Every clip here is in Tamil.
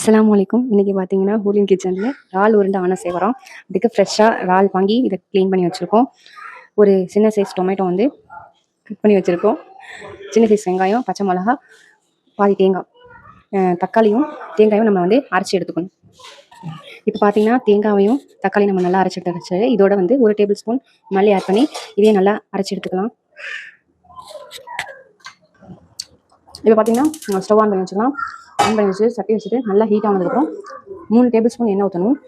அஸ்ஸலாமு அலைக்கும். இன்னைக்கு பார்த்தீங்கன்னா ஹூலின் கிச்சனில் இறால் உருண்டை ஆன செய்கிறோம். அதுக்கு ஃப்ரெஷ்ஷாக இறால் வாங்கி இதை க்ளீன் பண்ணி வச்சுருக்கோம். ஒரு சின்ன சைஸ் டொமேட்டோ வந்து கட் பண்ணி வச்சுருக்கோம். சின்ன சைஸ் வெங்காயம், பச்சை மிளகா, பாதி தேங்காய், தக்காளியும் தேங்காயும் நம்ம வந்து அரைச்சி எடுத்துக்கணும். இப்போ பார்த்தீங்கன்னா தேங்காவையும் தக்காளியும் நம்ம நல்லா அரைச்சி எடுத்து இதோட வந்து 1 டேபிள் ஸ்பூன் மல்லி ஆட் பண்ணி இதையும் நல்லா அரைச்சி எடுத்துக்கலாம். இப்போ பார்த்தீங்கன்னா ஸ்டவ் ஆன் பண்ணி வச்சுக்கலாம். ஆன் பண்ணி வச்சு சட்டி வச்சுட்டு நல்லா ஹீட் ஆனதுக்கப்புறம் 3 டேபிள் ஸ்பூன் எண்ணெய் ஊற்றணும்.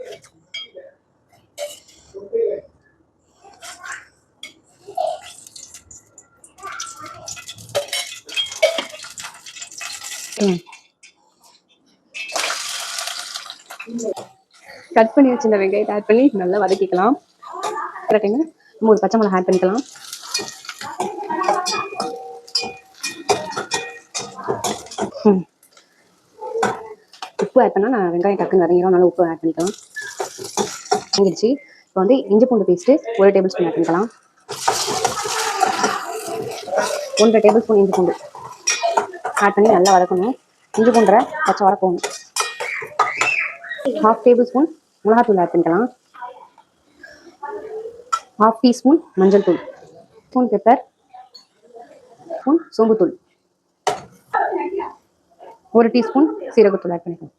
கட் பண்ணி வச்சிருந்த வெங்காயத்தை ஆட் பண்ணி நல்லா வதக்கிக்கலாம். டைம் நம்ம ஒரு பச்சை மிளகா ஆட் பண்ணிக்கலாம். உப்பு ஆட் பண்ணால் நான் வெங்காயம் டக்குன்னு வதங்கிடும், அதனால உப்பு ஆட் பண்ணிக்கலாம். வாங்கிடுச்சு. இப்போ வந்து இஞ்சி பூண்டு பேஸ்ட்டு 1 டேபிள் ஸ்பூன் ஆட் பண்ணிக்கலாம். 1 டேபிள் ஸ்பூன் இஞ்சி பூண்டு ஆட் பண்ணி நல்லா வதக்கணும். இஞ்சி பூண்டை பச்சை வதக்கணும். 1/2 டேபிள் ஸ்பூன் மிளகாத்தூள் ஆட் பண்ணிக்கலாம். 1/2 டீஸ்பூன் மஞ்சள் தூள், ஸ்பூன் பெப்பர், ஸ்பூன் சோம்புத்தூள், 1 டீஸ்பூன் சீரகத்தூள் ஆட் பண்ணிக்கலாம்.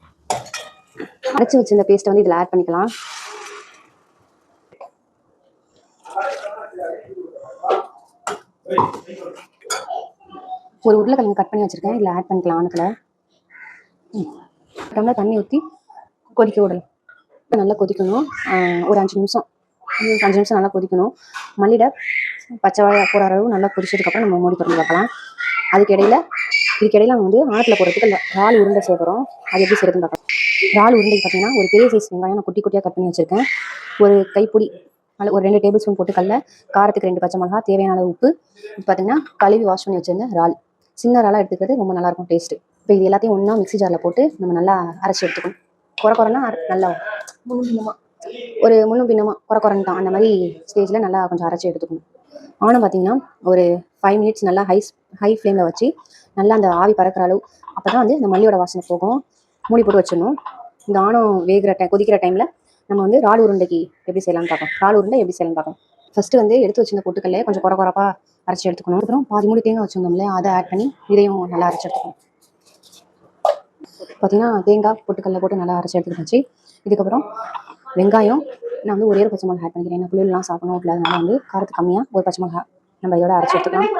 அரைச்சி வச்சு இந்த பேஸ்ட்டை வந்து இதில் ஆட் பண்ணிக்கலாம். ஒரு உருளைக்கிழங்கு கட் பண்ணி வச்சுருக்கேன், இதில் ஆட் பண்ணிக்கலாம். ஆனத்தில் டம்ளர் தண்ணி ஊற்றி கொதிக்க விடலாம். நல்லா கொதிக்கணும். ஒரு 5 நிமிஷம் நல்லா கொதிக்கணும். மல்லியில் பச்சை வாழை போகிற அளவு நல்லா கொதிச்சதுக்கப்புறம் நம்ம மூடி திறந்து பார்க்கலாம். இதுக்கிடையில் நம்ம வந்து ஆனத்தில் போடுறதுக்கு இறால் உருண்டை சேர்க்குறோம். அது எப்படி செய்யறதுன்னு பார்க்கலாம். இறால் உருண்டைக்கு பார்த்தீங்கன்னா ஒரு பெரிய சைஸ் வெங்காயம் நான் குட்டி குட்டியாக கட் பண்ணி வச்சுருக்கேன். ஒரு கைப்பிடி ஒரு 2 டேபிள் ஸ்பூன் போட்டு கடல, காரத்துக்கு 2 பச்சை மிளகா, தேவையான அளவு உப்பு. இப்போ பார்த்தீங்கன்னா கழுவி வாஷ் பண்ணி வச்சிருந்தேன் இறால். சின்ன இறாலாக எடுத்துக்கிறது ரொம்ப நல்லாயிருக்கும் டேஸ்ட்டு. இப்போ இது எல்லாத்தையும் ஒன்றா மிக்ஸி ஜாரில் போட்டு நம்ம நல்லா அரைச்சி எடுத்துக்கணும். குறைன்னா நல்லா ஒரு முன்னும் பின்னமாக குறைன்னு தான் அந்த மாதிரி ஸ்டேஜில் நல்லா கொஞ்சம் அரைச்சி எடுத்துக்கணும். ஆனம் பார்த்தீங்கன்னா ஒரு 5 மினிட்ஸ் நல்லா ஹை ஃப்ளேமில் வச்சு நல்லா அந்த ஆவி பறக்கிற அளவு, அப்போ தான் வந்து இந்த மல்லியோட வாசனை போகும். மூடி போட்டு வச்சிடணும். இந்த ஆனம் கொதிக்கிற டைமில் நம்ம வந்து இறால் உருண்டைக்கு எப்படி செய்யலாம்னு பார்க்கலாம். இறால் உருண்டை எப்படி செய்யலாம்னு பார்க்கலாம். ஃபஸ்ட்டு வந்து எடுத்து வச்சிருந்த பொட்டுக்கல்லையே கொஞ்சம் குறைப்பாக அரைச்சி எடுத்துக்கணும். அப்புறம் பாதி மூடி தேங்காய் வச்சுருந்தோம்ல, அதை ஆட் பண்ணி இதையும் நல்லா அரைச்சி எடுத்துக்கணும். பார்த்தீங்கன்னா தேங்காய் பொட்டுக்கல்ல போட்டு நல்லா அரைச்சி எடுத்துக்கிட்டாச்சு. இதுக்கப்புறம் வெங்காயம் நான் வந்து ஒரே ஒரு பச்சை மிளகா ஆட் பண்ணிக்கிறேன். ஏன்னா புளியெல்லாம் சாப்பிடணும் இல்லை, அதனால வந்து காரத்துக்கு கம்மியாக ஒரு பச்சை மிளகா நம்ம இதோட அரைச்சி எடுத்துக்கலாம்.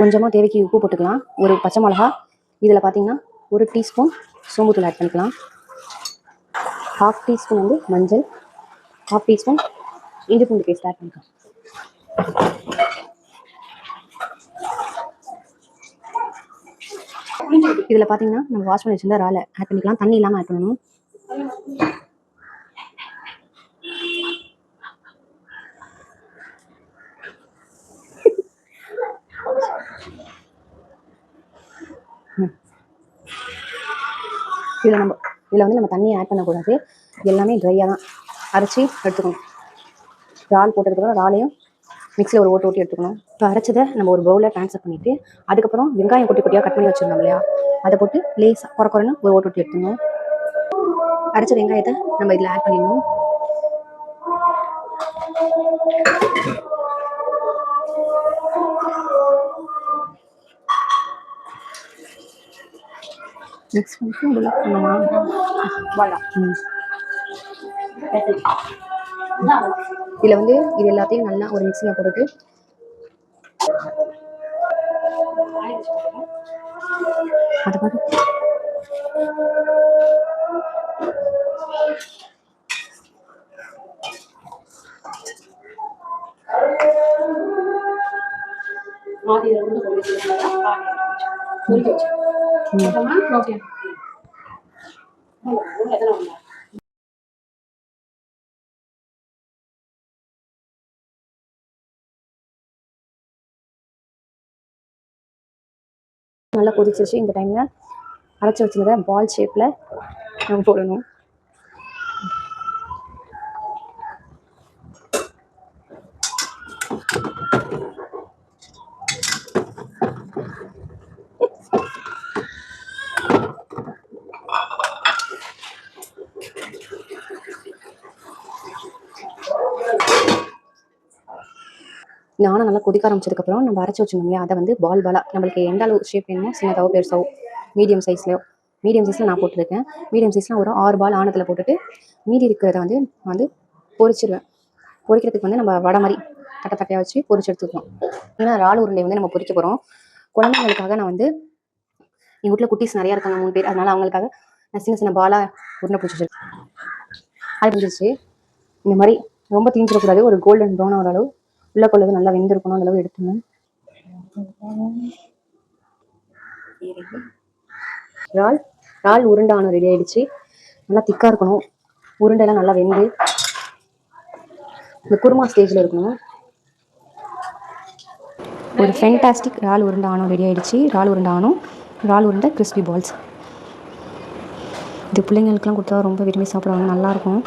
கொஞ்சமாக தேவைக்கு உப்பு போட்டுக்கலாம். ஒரு பச்சை மிளகா. இதில் பார்த்தீங்கன்னா 1 டீஸ்பூன் சோம்புத்தூள் ஆட் பண்ணிக்கலாம். 1/2 டீஸ்பூன் வந்து மஞ்சள், 1/2 டீஸ்பூன் இஞ்சி பூண்டு பேஸ்ட் ஆட் பண்ணிக்கலாம். இதில் பார்த்தீங்கன்னா நம்ம வாஷ் பண்ணி வச்சிருந்தா இறாலை ஆட் பண்ணிக்கலாம். தண்ணி இல்லாமல் ஆட் பண்ணணும். இதில் வந்து நம்ம தண்ணியை ஆட் பண்ணக்கூடாது. எல்லாமே ட்ரையாக தான் அரைச்சி எடுத்துக்கணும். இறால் போட்டதுக்கப்புறம் இறாலையும் மிக்ஸியில் ஒரு ஓட்டு எடுத்துக்கணும். இப்போ அரைச்சதை நம்ம ஒரு பவுலில் ட்ரான்ஸ்ஃபர் பண்ணிவிட்டு அதுக்கப்புறம் வெங்காயம் குட்டி குட்டியாக கட் பண்ணி வச்சுருந்தோம் இல்லையா, அதை போட்டு லேசாக குறைன்னு ஒரு ஓட்டு எடுத்துக்கணும். அரைச்ச வெங்காயத்தை நம்ம இதில் ஆட் பண்ணிடணும். மிக்ஸ் பண்ணிட்டு இதில் வந்து இது எல்லாத்தையும் நல்லா ஒரு மிக்ஸியில் போட்டுட்டு அதை பார்த்து நல்லா கொதிச்சிருச்சு. இந்த டைமில் அரைச்சி வச்சுருந்த பால் ஷேப்பில் நம்ம போடணும். நானும் நல்லா கொதிக்க ஆரம்பிச்சதுக்கப்புறம் நம்ம அரைச்சி வச்சுருந்தோம் இல்லையா, அதை வந்து பால் பாலாக நம்மளுக்கு எந்த அளவு ஷேப் வேணுமோ, சின்னதாவோ பெருசாவோ மீடியம் சைஸ்லையோ, மீடியம் சைஸில் நான் போட்டிருக்கேன். மீடியம் சைஸில் ஒரு 6 பால் ஆணத்தில் போட்டுட்டு மீதி இருக்கிறத வந்து நான் வந்து பொரிச்சிருவேன். பொரிக்கிறதுக்கு வந்து நம்ம வடை மாதிரி தட்டையாக வச்சு பொரிச்சு எடுத்துக்கலாம். ஏன்னா இறால் உருண்டை வந்து நம்ம பொரிக்க போகிறோம். குழந்தைங்களுக்காக நான் வந்து எங்கள் வீட்டில் குட்டீஸ் நிறையா இருக்காங்க, 3 பேர். அதனால் அவங்களுக்காக நான் சின்ன சின்ன பாலாக உருண்டை பிடிச்சி வச்சிருக்கேன். அது முடிஞ்சிச்சு. இந்த மாதிரி ரொம்ப தீஞ்சிடக்கூடாது, ஒரு கோல்டன் ப்ரௌன் ஆகிற அளவு உள்ள கொள்ளது நல்லா வெந்திருக்கணும், அந்த அளவு எடுத்துங்க. இறால் உருண்டான ரெடி ஆயிடுச்சு. நல்லா திக்காக இருக்கணும், உருண்டைலாம் நல்லா வெந்து இந்த குருமா ஸ்டேஜில் இருக்கணும். ஒரு ஃபென்டாஸ்டிக் இறால் உருண்டை ஆனும் ரெடி ஆகிடுச்சு. இறால் உருண்டை கிறிஸ்பி பால்ஸ். இது பிள்ளைங்களுக்குலாம் கொடுத்தா ரொம்ப விரும்பி சாப்பிடுவாங்க, நல்லாயிருக்கும்.